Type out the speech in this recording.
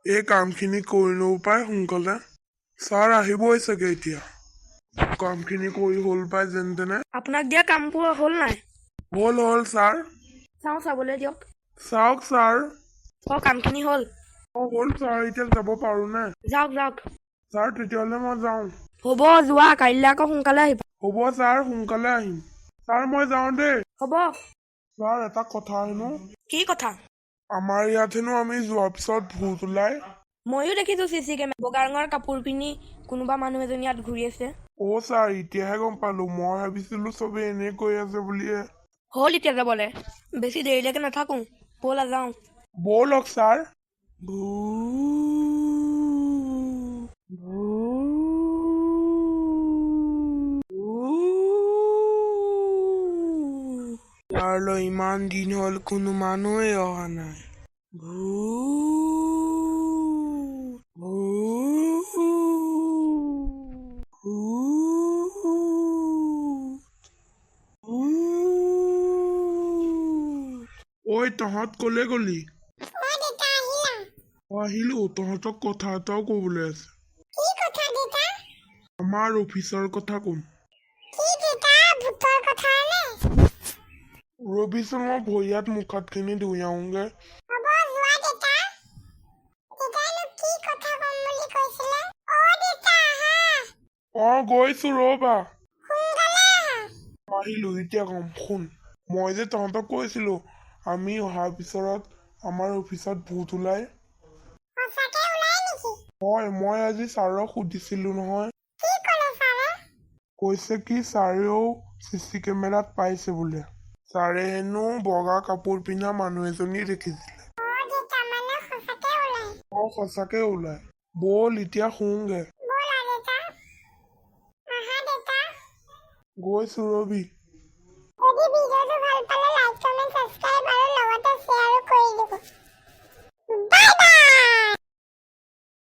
এই কামখিনি কৰি লওঁ পাই সোনকালে। ছাৰ আহিবই চাগে এতিয়া। কামখিনি কৰি হ'ল পাই যেন তেনে। আপোনাক দিয়া কামবোৰ হ'ল নাই? হ'ল ছাৰ। চাওঁ চাবলৈ দিয়ক। চাওক ছাৰ। কামখিনি হ'ল? হ'ল ছাৰ, এতিয়া যাব পাৰোঁ নে? যাওক যাওক। ছাৰ তেতিয়াহ'লে মই যাওঁ। হ'ব যোৱা, কাইলৈ আকৌ সোনকালে আহিবা। হ'ব ছাৰ, সোনকালে আহিম। ছাৰ মই যাওঁ দেই। হ'ব। ছাৰ এটা কথা হেনো। কি কথা? আমাৰ ইয়াত হেনো আমি যোৱাৰ পিছত ভূত ওলাই। ময়ো দেখিছোঁ CC কেমেৰা, বগা ৰঙৰ কাপোৰ পিন্ধি কোনোবা মানুহ এজনী ইয়াত ঘূৰি আছে। ছাৰ এতিয়াহে গম পালোঁ, মই ভাবিছিলোঁ চবেই এনেই কৈ আছে বুলিয়ে। হ'ল এতিয়া যাবলৈ, বেছি দেৰিলৈকে নাথাকোঁ, ব'লা যাওঁ। ব'লক ছাৰ। ইয়াৰলৈ ইমান দিন হ'ল কোনো মানুহেই অহা নাই। ঐ তহঁত কলে গলি? আহিলো, তহঁতক কথা এটাও কবলৈ আছে। আমাৰ অফিচৰ কথা কম। ৰবিচোন, মই ভৰি হাত মুখ হাতখিনি ধুই আহোঁগে। গৈছো ৰবা। আহিলো, এতিয়া কম শুন। মই যে তহঁতক কৈছিলো আমি অহাৰ পিছত আমাৰ অফিচত ভূত ওলাই। হয়, মই আজি ছাৰক সুধিছিলো নহয়। কৈছে কি ছাৰেও CC কেমেৰাত পাইছে বোলে। ছাৰে হেনো বগা কাপোৰ পিন্ধা মানুহ এজনী দেখিছিলে। সঁচাকে ওলাই। ব'ল এতিয়া শুওঁগে। গৈছো ৰবি।